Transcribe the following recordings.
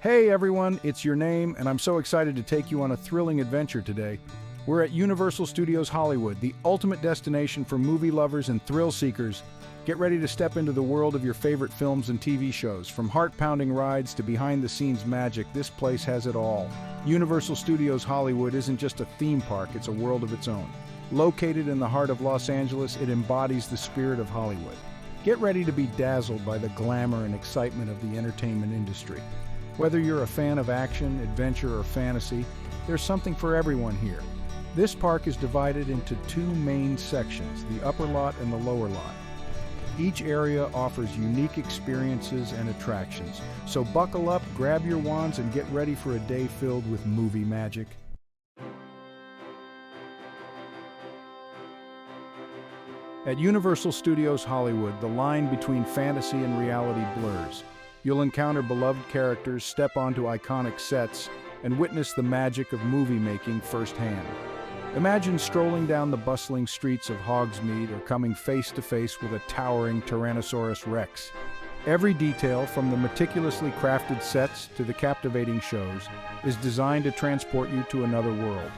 Hey everyone, it's your name, and I'm so excited to take you on a thrilling adventure today. We're at Universal Studios Hollywood, the ultimate destination for movie lovers and thrill seekers. Get ready to step into the world of your favorite films and TV shows. From heart-pounding rides to behind-the-scenes magic, this place has it all. Universal Studios Hollywood isn't just a theme park, it's a world of its own. Located in the heart of Los Angeles, it embodies the spirit of Hollywood. Get ready to be dazzled by the glamour and excitement of the entertainment industry. Whether you're a fan of action, adventure, or fantasy, there's something for everyone here. This park is divided into two main sections, the upper lot and the lower lot. Each area offers unique experiences and attractions. So buckle up, grab your wands, and get ready for a day filled with movie magic. At Universal Studios Hollywood, the line between fantasy and reality blurs. You'll encounter beloved characters, step onto iconic sets, and witness the magic of movie making firsthand. Imagine strolling down the bustling streets of Hogsmeade or coming face to face with a towering Tyrannosaurus Rex. Every detail, from the meticulously crafted sets to the captivating shows, is designed to transport you to another world.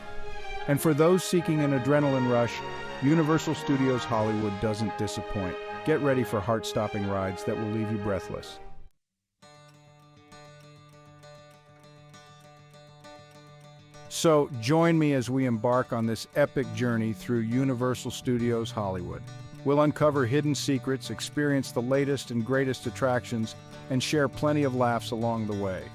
And for those seeking an adrenaline rush, Universal Studios Hollywood doesn't disappoint. Get ready for heart-stopping rides that will leave you breathless. So, join me as we embark on this epic journey through Universal Studios Hollywood. We'll uncover hidden secrets, experience the latest and greatest attractions, and share plenty of laughs along the way.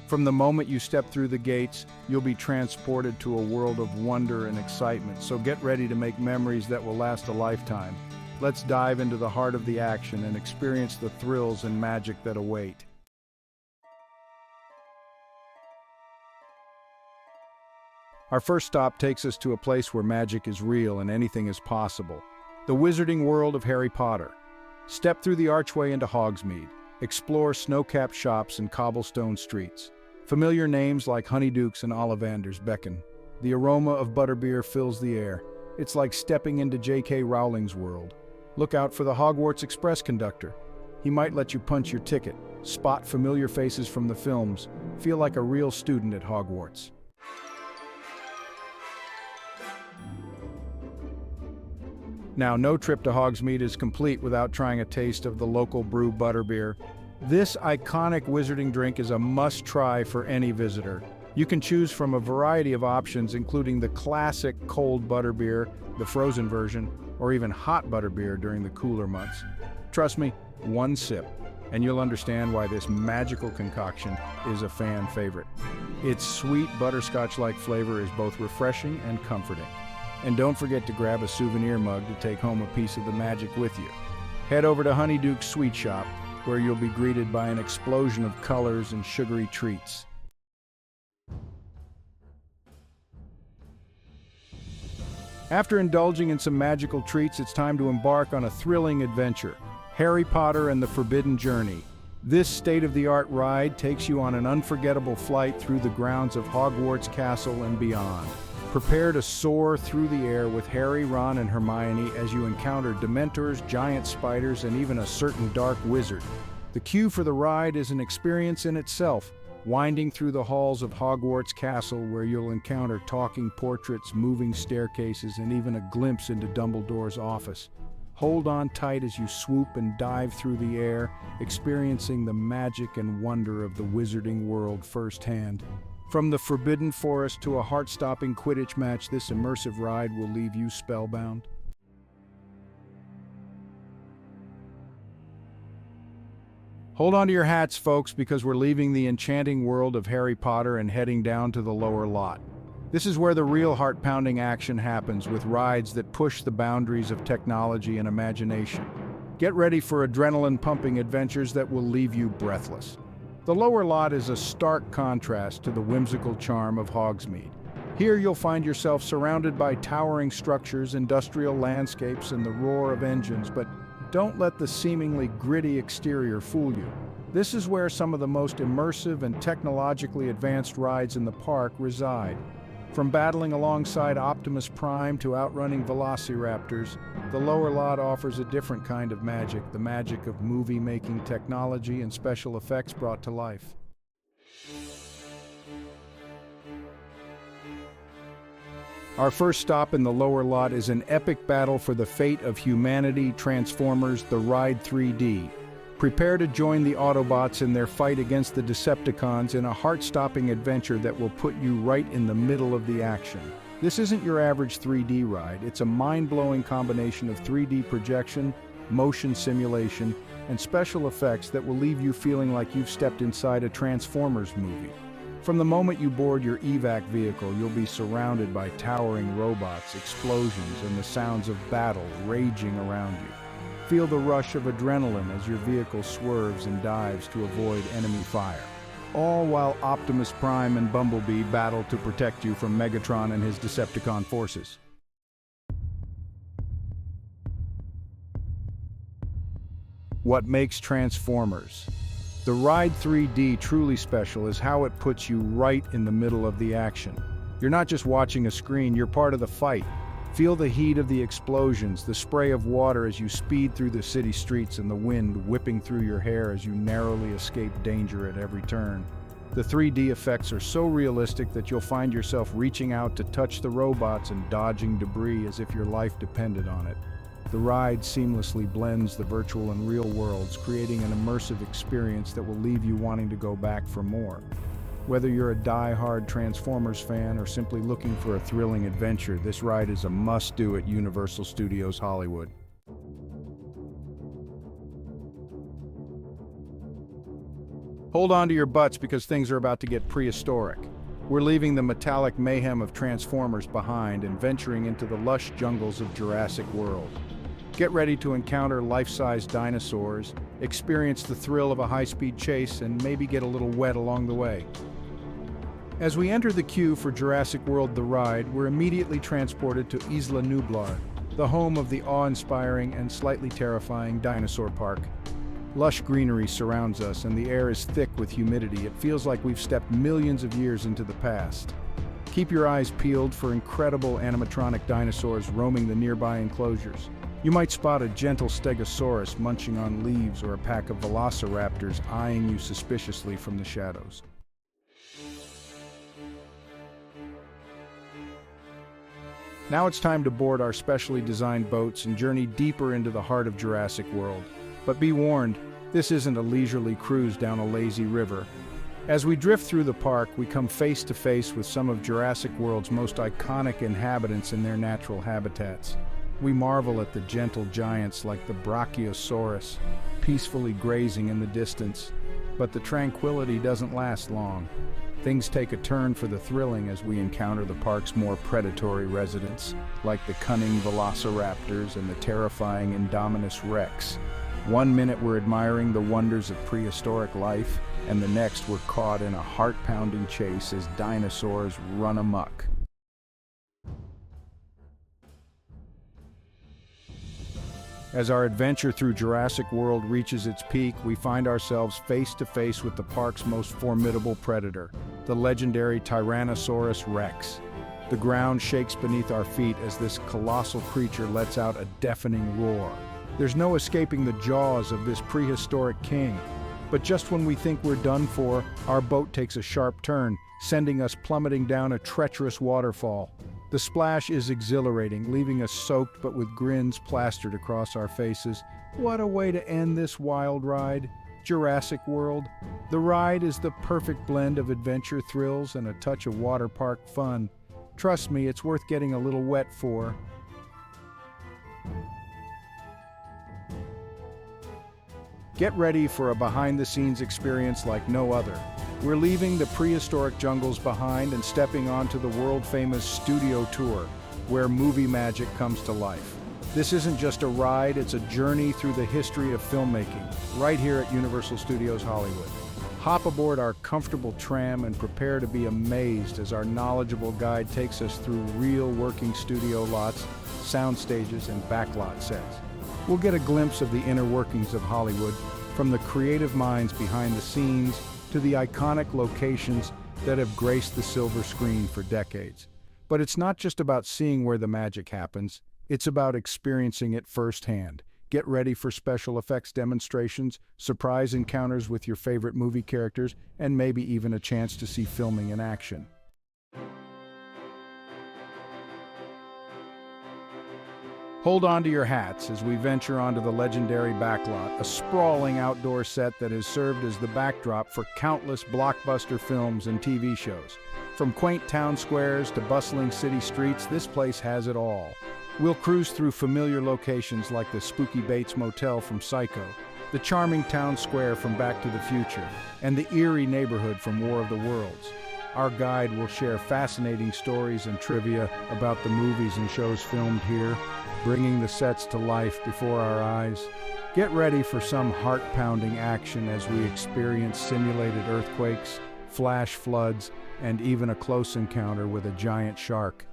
From the moment you step through the gates, you'll be transported to a world of wonder and excitement, so get ready to make memories that will last a lifetime. Let's dive into the heart of the action and experience the thrills and magic that await. Our first stop takes us to a place where magic is real and anything is possible. The wizarding world of Harry Potter. Step through the archway into Hogsmeade. Explore snow-capped shops and cobblestone streets. Familiar names like Honeydukes and Ollivanders beckon. The aroma of Butterbeer fills the air. It's like stepping into J.K. Rowling's world. Look out for the Hogwarts Express conductor. He might let you punch your ticket, spot familiar faces from the films, feel like a real student at Hogwarts. Now, no trip to Hogsmeade is complete without trying a taste of the local brew Butterbeer. This iconic wizarding drink is a must-try for any visitor. You can choose from a variety of options, including the classic cold Butterbeer, the frozen version, or even hot Butterbeer during the cooler months. Trust me, one sip, and you'll understand why this magical concoction is a fan favorite. Its sweet butterscotch-like flavor is both refreshing and comforting. And don't forget to grab a souvenir mug to take home a piece of the magic with you. Head over to Honeyduke's Sweet Shop, where you'll be greeted by an explosion of colors and sugary treats. After indulging in some magical treats, it's time to embark on a thrilling adventure. Harry Potter and the Forbidden Journey. This state-of-the-art ride takes you on an unforgettable flight through the grounds of Hogwarts Castle and beyond. Prepare to soar through the air with Harry, Ron, and Hermione as you encounter Dementors, giant spiders, and even a certain dark wizard. The queue for the ride is an experience in itself, winding through the halls of Hogwarts Castle where you'll encounter talking portraits, moving staircases, and even a glimpse into Dumbledore's office. Hold on tight as you swoop and dive through the air, experiencing the magic and wonder of the wizarding world firsthand. From the Forbidden Forest to a heart-stopping Quidditch match, this immersive ride will leave you spellbound. Hold on to your hats, folks, because we're leaving the enchanting world of Harry Potter and heading down to the lower lot. This is where the real heart-pounding action happens, with rides that push the boundaries of technology and imagination. Get ready for adrenaline-pumping adventures that will leave you breathless. The lower lot is a stark contrast to the whimsical charm of Hogsmeade. Here you'll find yourself surrounded by towering structures, industrial landscapes, and the roar of engines, but don't let the seemingly gritty exterior fool you. This is where some of the most immersive and technologically advanced rides in the park reside. From battling alongside Optimus Prime to outrunning velociraptors, the lower lot offers a different kind of magic, the magic of movie-making technology and special effects brought to life. Our first stop in the lower lot is an epic battle for the fate of humanity, Transformers: The Ride 3D. Prepare to join the Autobots in their fight against the Decepticons in a heart-stopping adventure that will put you right in the middle of the action. This isn't your average 3D ride, it's a mind-blowing combination of 3D projection, motion simulation, and special effects that will leave you feeling like you've stepped inside a Transformers movie. From the moment you board your evac vehicle, you'll be surrounded by towering robots, explosions, and the sounds of battle raging around you. Feel the rush of adrenaline as your vehicle swerves and dives to avoid enemy fire. All while Optimus Prime and Bumblebee battle to protect you from Megatron and his Decepticon forces. What makes Transformers? The Ride 3D truly special is how it puts you right in the middle of the action. You're not just watching a screen, you're part of the fight. Feel the heat of the explosions, the spray of water as you speed through the city streets, and the wind whipping through your hair as you narrowly escape danger at every turn. The 3D effects are so realistic that you'll find yourself reaching out to touch the robots and dodging debris as if your life depended on it. The ride seamlessly blends the virtual and real worlds, creating an immersive experience that will leave you wanting to go back for more. Whether you're a die-hard Transformers fan or simply looking for a thrilling adventure, this ride is a must-do at Universal Studios Hollywood. Hold on to your butts because things are about to get prehistoric. We're leaving the metallic mayhem of Transformers behind and venturing into the lush jungles of Jurassic World. Get ready to encounter life-size dinosaurs, experience the thrill of a high-speed chase, and maybe get a little wet along the way. As we enter the queue for Jurassic World: The Ride, we're immediately transported to Isla Nublar, the home of the awe-inspiring and slightly terrifying dinosaur park. Lush greenery surrounds us, and the air is thick with humidity. It feels like we've stepped millions of years into the past. Keep your eyes peeled for incredible animatronic dinosaurs roaming the nearby enclosures. You might spot a gentle stegosaurus munching on leaves or a pack of velociraptors eyeing you suspiciously from the shadows. Now it's time to board our specially designed boats and journey deeper into the heart of Jurassic World. But be warned, this isn't a leisurely cruise down a lazy river. As we drift through the park, we come face to face with some of Jurassic World's most iconic inhabitants in their natural habitats. We marvel at the gentle giants like the Brachiosaurus, peacefully grazing in the distance. But the tranquility doesn't last long. Things take a turn for the thrilling as we encounter the park's more predatory residents, like the cunning velociraptors and the terrifying Indominus Rex. One minute we're admiring the wonders of prehistoric life, and the next we're caught in a heart-pounding chase as dinosaurs run amok. As our adventure through Jurassic World reaches its peak, we find ourselves face to face with the park's most formidable predator, the legendary Tyrannosaurus Rex. The ground shakes beneath our feet as this colossal creature lets out a deafening roar. There's no escaping the jaws of this prehistoric king. But just when we think we're done for, our boat takes a sharp turn, sending us plummeting down a treacherous waterfall. The splash is exhilarating, leaving us soaked but with grins plastered across our faces. What a way to end this wild ride! Jurassic World. The ride is the perfect blend of adventure thrills and a touch of water park fun. Trust me, it's worth getting a little wet for. Get ready for a behind-the-scenes experience like no other. We're leaving the prehistoric jungles behind and stepping onto the world-famous studio tour, where movie magic comes to life. This isn't just a ride, it's a journey through the history of filmmaking, right here at Universal Studios Hollywood. Hop aboard our comfortable tram and prepare to be amazed as our knowledgeable guide takes us through real working studio lots, sound stages, and backlot sets. We'll get a glimpse of the inner workings of Hollywood, from the creative minds behind the scenes to the iconic locations that have graced the silver screen for decades. But it's not just about seeing where the magic happens, it's about experiencing it firsthand. Get ready for special effects demonstrations, surprise encounters with your favorite movie characters, and maybe even a chance to see filming in action. Hold on to your hats as we venture onto the legendary Backlot, a sprawling outdoor set that has served as the backdrop for countless blockbuster films and TV shows. From quaint town squares to bustling city streets, this place has it all. We'll cruise through familiar locations like the spooky Bates Motel from Psycho, the charming town square from Back to the Future, and the eerie neighborhood from War of the Worlds. Our guide will share fascinating stories and trivia about the movies and shows filmed here, bringing the sets to life before our eyes. Get ready for some heart-pounding action as we experience simulated earthquakes, flash floods, and even a close encounter with a giant shark.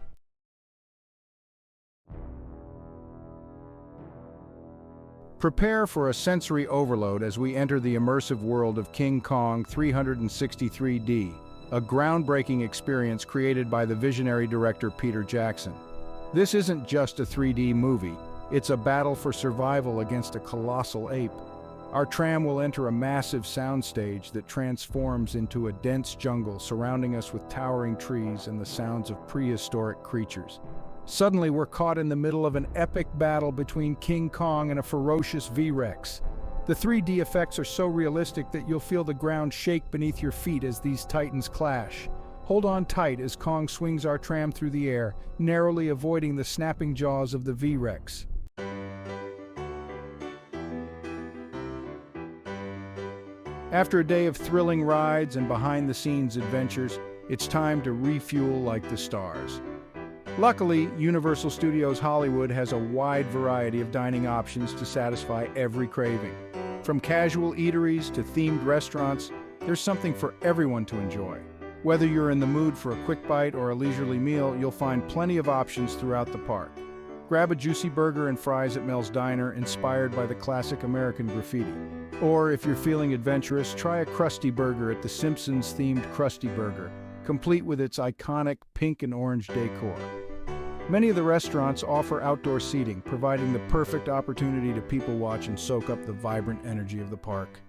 Prepare for a sensory overload as we enter the immersive world of King Kong 363D, a groundbreaking experience created by the visionary director Peter Jackson. This isn't just a 3D movie, it's a battle for survival against a colossal ape. Our tram will enter a massive soundstage that transforms into a dense jungle surrounding us with towering trees and the sounds of prehistoric creatures. Suddenly, we're caught in the middle of an epic battle between King Kong and a ferocious V-Rex. The 3D effects are so realistic that you'll feel the ground shake beneath your feet as these titans clash. Hold on tight as Kong swings our tram through the air, narrowly avoiding the snapping jaws of the V-Rex. After a day of thrilling rides and behind-the-scenes adventures, it's time to refuel like the stars. Luckily, Universal Studios Hollywood has a wide variety of dining options to satisfy every craving. From casual eateries to themed restaurants, there's something for everyone to enjoy. Whether you're in the mood for a quick bite or a leisurely meal, you'll find plenty of options throughout the park. Grab a juicy burger and fries at Mel's Diner, inspired by the classic American graffiti. Or, if you're feeling adventurous, try a Krusty Burger at the Simpsons-themed Krusty Burger, complete with its iconic pink and orange decor. Many of the restaurants offer outdoor seating, providing the perfect opportunity to people watch and soak up the vibrant energy of the park.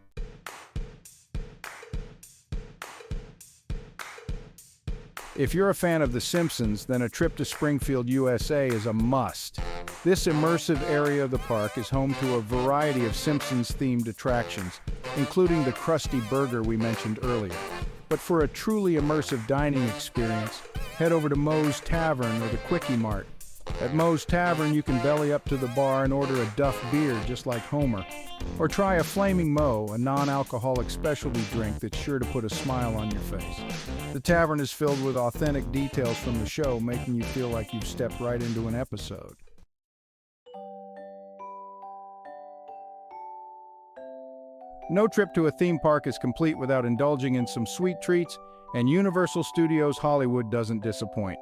If you're a fan of The Simpsons, then a trip to Springfield, USA is a must. This immersive area of the park is home to a variety of Simpsons-themed attractions, including the Krusty Burger we mentioned earlier. But for a truly immersive dining experience, head over to Moe's Tavern or the Quickie Mart. At Moe's Tavern, you can belly up to the bar and order a Duff beer just like Homer. Or try a Flaming Moe, a non-alcoholic specialty drink that's sure to put a smile on your face. The tavern is filled with authentic details from the show, making you feel like you've stepped right into an episode. No trip to a theme park is complete without indulging in some sweet treats, and Universal Studios Hollywood doesn't disappoint.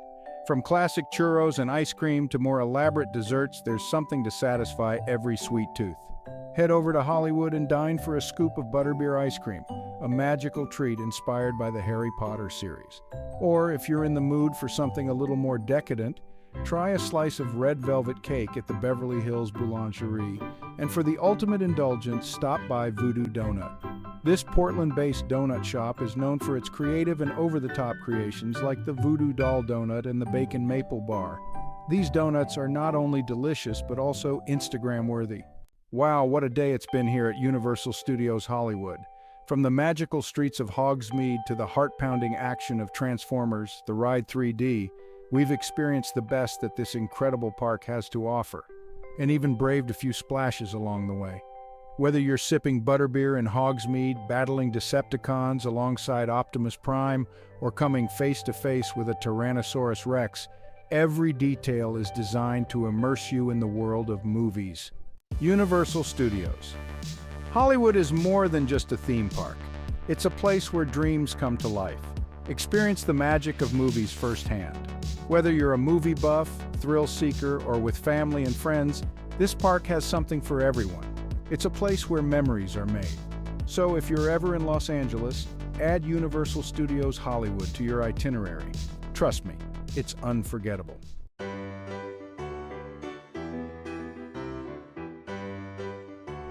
From classic churros and ice cream to more elaborate desserts, there's something to satisfy every sweet tooth. Head over to Hollywood and dine for a scoop of Butterbeer ice cream, a magical treat inspired by the Harry Potter series. Or, if you're in the mood for something a little more decadent, try a slice of red velvet cake at the Beverly Hills Boulangerie, and for the ultimate indulgence, stop by Voodoo Donut. This Portland-based donut shop is known for its creative and over-the-top creations like the Voodoo Doll Donut and the Bacon Maple Bar. These donuts are not only delicious but also Instagram-worthy. Wow, what a day it's been here at Universal Studios Hollywood. From the magical streets of Hogsmeade to the heart-pounding action of Transformers, the ride 3D, we've experienced the best that this incredible park has to offer, and even braved a few splashes along the way. Whether you're sipping butterbeer in Hogsmeade, battling Decepticons alongside Optimus Prime, or coming face-to-face with a Tyrannosaurus Rex, every detail is designed to immerse you in the world of movies. Universal Studios. Hollywood is more than just a theme park. It's a place where dreams come to life. Experience the magic of movies firsthand. Whether you're a movie buff, thrill seeker, or with family and friends, this park has something for everyone. It's a place where memories are made. So if you're ever in Los Angeles, add Universal Studios Hollywood to your itinerary. Trust me, it's unforgettable.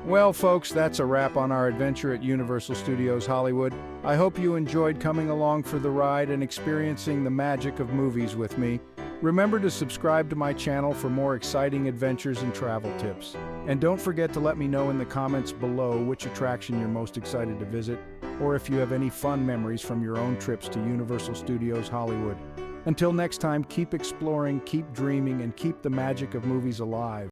Well, folks, that's a wrap on our adventure at Universal Studios Hollywood. I hope you enjoyed coming along for the ride and experiencing the magic of movies with me. Remember to subscribe to my channel for more exciting adventures and travel tips. And don't forget to let me know in the comments below which attraction you're most excited to visit, or if you have any fun memories from your own trips to Universal Studios Hollywood. Until next time, keep exploring, keep dreaming, and keep the magic of movies alive.